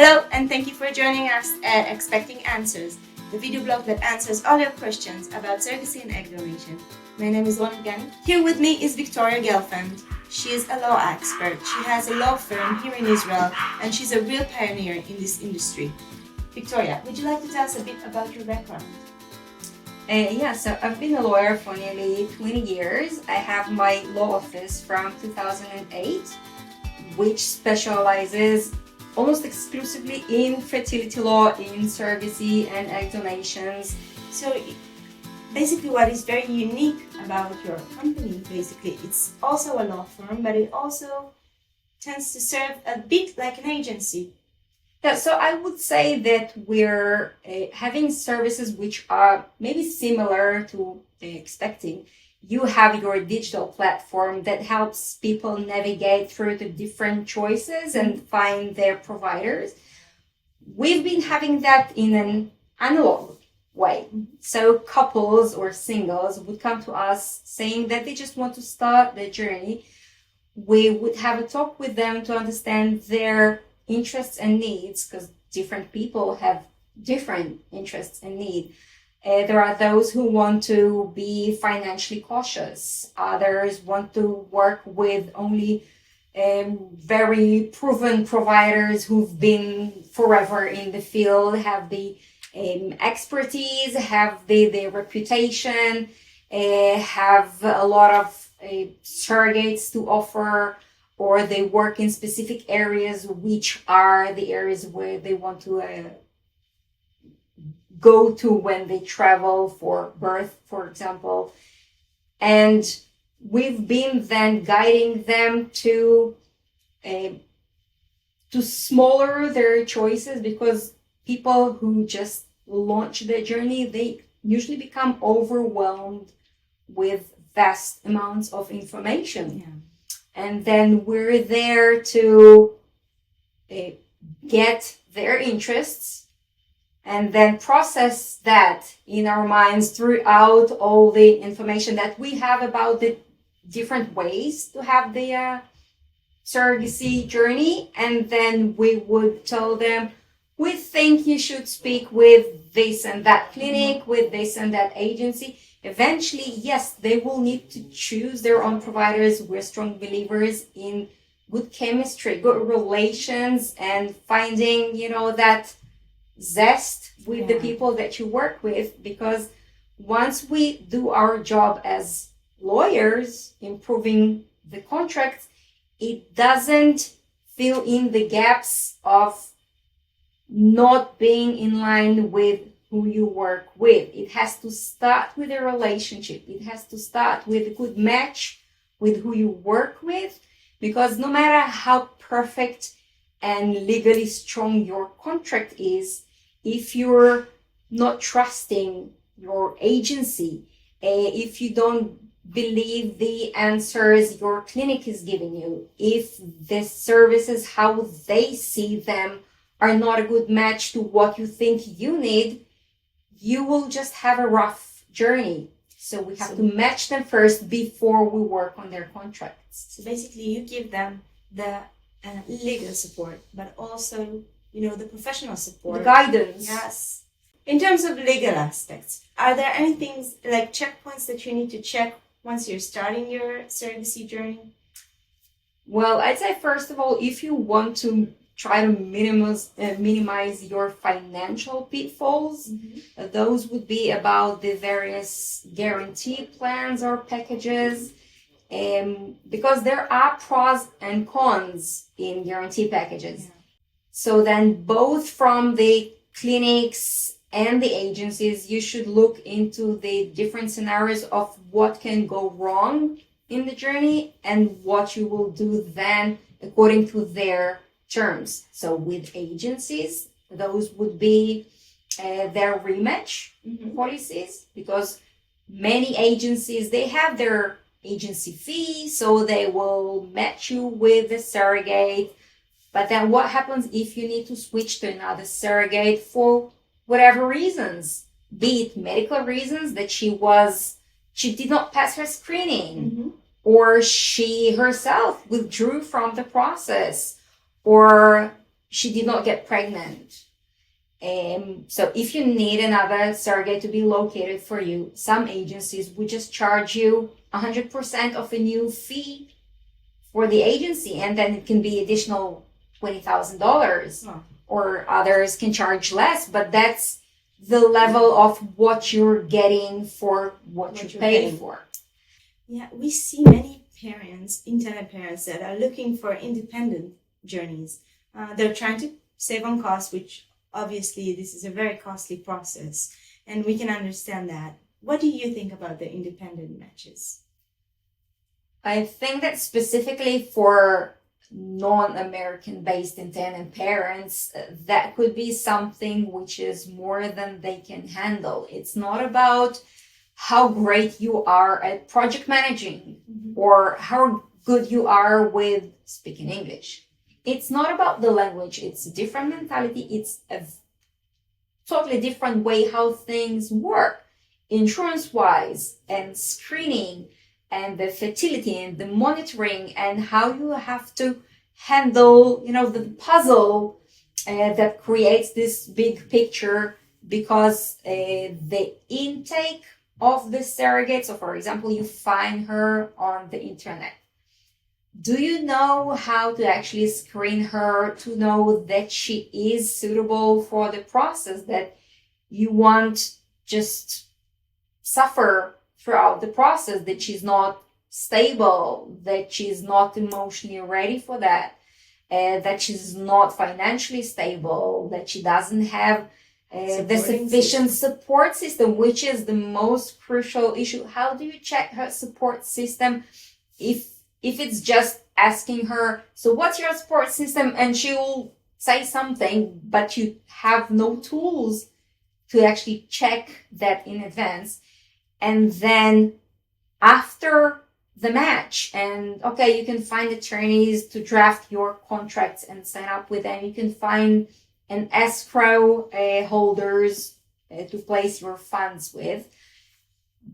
Hello, and thank you for joining us at Expecting Answers, the video blog that answers all your questions about surrogacy and egg donation. My name is Ron again. Here with me is Victoria Gelfand. She is a law expert. She has a law firm here in Israel, and she's a real pioneer in this industry. Victoria, would you like to tell us a bit about your background? So I've been a lawyer for nearly 20 years. I have my law office from 2008, which specializes almost exclusively in fertility law, in surrogacy and egg donations. So basically what is very unique about your company, it's also a law firm, but it also tends to serve a bit like an agency. Yeah, so I would say that we're having services which are maybe similar to expecting. You have your digital platform that helps people navigate through the different choices and find their providers. We've been having that in an analog way. So couples or singles would come to us saying that they just want to start their journey. We would have a talk with them to understand their interests and needs, because different people have different interests and needs. There are those who want to be financially cautious. Others want to work with only very proven providers who've been forever in the field, have the expertise, have the reputation, have a lot of surrogates to offer, or they work in specific areas which are the areas where they want to go to when they travel for birth, for example. And we've been then guiding them to smaller their choices, because people who just launch their journey, they usually become overwhelmed with vast amounts of information. Yeah. And then we're there to get their interests and then process that in our minds throughout all the information that we have about the different ways to have the surrogacy journey. And then we would tell them, we think you should speak with this and that clinic, with this and that agency. Eventually, yes, they will need to choose their own providers. We're strong believers in good chemistry, good relations, and finding, that zest with the people that you work with. Because once we do our job as lawyers, improving the contracts, it doesn't fill in the gaps of not being in line with who you work with. It has to start with a relationship. It has to start with a good match with who you work with, because no matter how perfect and legally strong your contract is, if you're not trusting your agency, if you don't believe the answers your clinic is giving you, if the services, how they see them, are not a good match to what you think you need, you will just have a rough journey. So we have to match them first before we work on their contracts. So basically you give them the legal support, but also, the professional support. The guidance. Yes. In terms of legal aspects, are there any things like checkpoints that you need to check once you're starting your surrogacy journey? Well, I'd say first of all, if you want to try to minimize your financial pitfalls, those would be about the various guarantee plans or packages, because there are pros and cons in guarantee packages. Yeah. So then both from the clinics and the agencies, you should look into the different scenarios of what can go wrong in the journey and what you will do then according to their terms. So with agencies, those would be their rematch policies, because many agencies, they have their agency fee, so they will match you with the surrogate. But then what happens if you need to switch to another surrogate for whatever reasons, be it medical reasons, that she did not pass her screening, or she herself withdrew from the process, or she did not get pregnant. So if you need another surrogate to be located for you, some agencies would just charge you 100% of a new fee for the agency, and then it can be additional $20,000. Oh. Or others can charge less, but that's the level of what you're getting for what you pay for. Yeah, we see many parents, internet parents, that are looking for independent journeys. They're trying to save on costs, which obviously this is a very costly process, and we can understand that. What do you think about the independent matches? I think that specifically for non-American based intended parents, that could be something which is more than they can handle. It's not about how great you are at project managing or how good you are with speaking English. It's not about the language. It's a different mentality. It's a totally different way how things work, insurance-wise and screening and the fertility and the monitoring and how you have to handle, the puzzle that creates this big picture, because the intake of the surrogate, so for example, you find her on the internet. Do you know how to actually screen her to know that she is suitable for the process, that you won't just suffer throughout the process, that she's not stable, that she's not emotionally ready for that, that she's not financially stable, that she doesn't have the sufficient support system, which is the most crucial issue. How do you check her support system if it's just asking her, so what's your support system? And she will say something, but you have no tools to actually check that in advance. And then after the match, and okay, you can find attorneys to draft your contracts and sign up with them. You can find an escrow holders to place your funds with.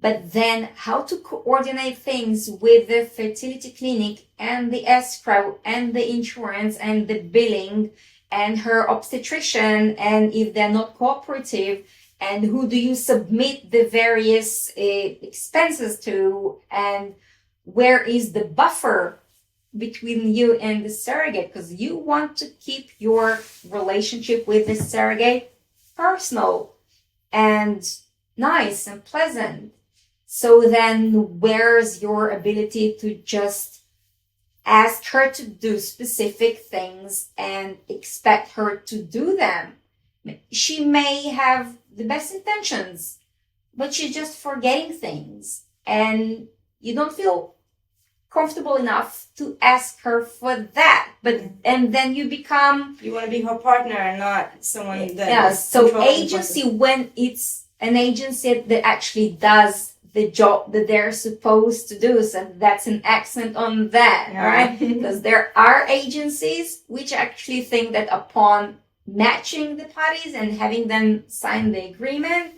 But then how to coordinate things with the fertility clinic and the escrow and the insurance and the billing and her obstetrician, and if they're not cooperative, and who do you submit the various expenses to, and where is the buffer between you and the surrogate, because you want to keep your relationship with the surrogate personal and nice and pleasant. So then where's your ability to just ask her to do specific things and expect her to do them? She may have the best intentions, but she's just forgetting things, and you don't feel comfortable enough to ask her for that. And then you want to be her partner and not someone that so agency, when it's an agency that actually does the job that they're supposed to do, so that's an accent on that. All right, because there are agencies which actually think that upon matching the parties and having them sign the agreement,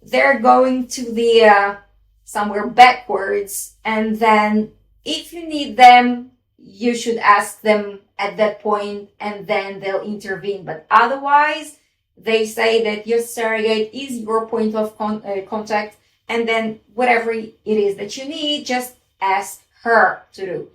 they're going to the somewhere backwards, and then if you need them, you should ask them at that point, and then they'll intervene. But otherwise, they say that your surrogate is your point of contact, and then whatever it is that you need, just ask her to do.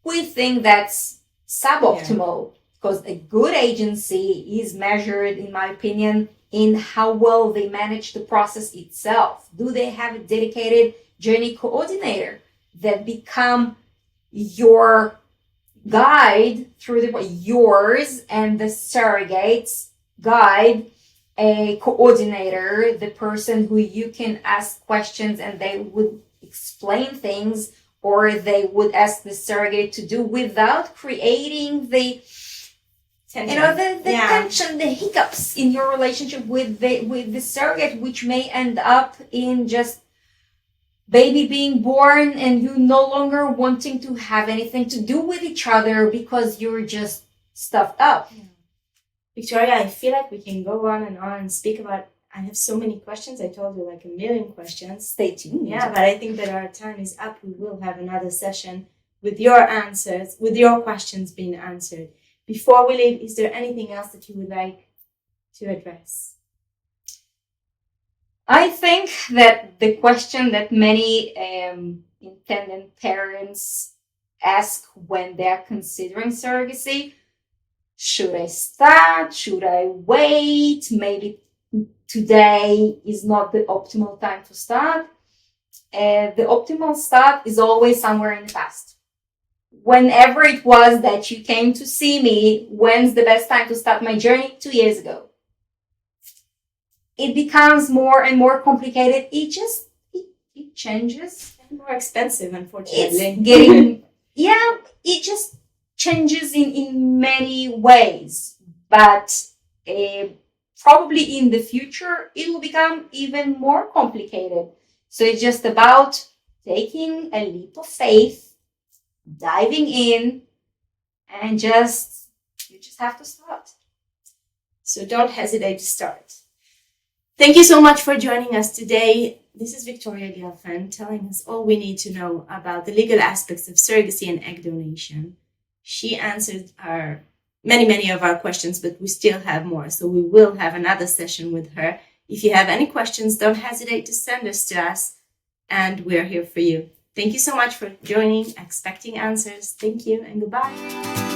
We think that's suboptimal, because a good agency is measured, in my opinion, in how well they manage the process itself. Do they have a dedicated journey coordinator that become your guide through yours and the surrogate's guide, a coordinator, the person who you can ask questions and they would explain things, or they would ask the surrogate to do without creating the tension. Tension, the hiccups in your relationship with the surrogate, which may end up in just baby being born and you no longer wanting to have anything to do with each other because you're just stuffed up. Victoria, I feel like we can go on and speak about, I have so many questions. I told you like a million questions. Stay tuned. Yeah, but I think that our time is up. We will have another session with your answers, with your questions being answered. Before we leave, is there anything else that you would like to address? I think that the question that many intended parents ask when they're considering surrogacy, should I start? Should I wait? Maybe today is not the optimal time to start. The optimal start is always somewhere in the past. Whenever it was that you came to see me, when's the best time to start my journey? 2 years ago. It becomes more and more complicated. It changes. And more expensive, unfortunately. It's getting, it just changes in many ways. But probably in the future, it will become even more complicated. So it's just about taking a leap of faith, diving in, and you just have to start. So don't hesitate to start. Thank you so much for joining us today. This is Victoria Gelfand telling us all we need to know about the legal aspects of surrogacy and egg donation. She answered many of our questions, but we still have more. So we will have another session with her. If you have any questions, don't hesitate to send us to us, and we're here for you. Thank you so much for joining Expecting Answers. Thank you and goodbye.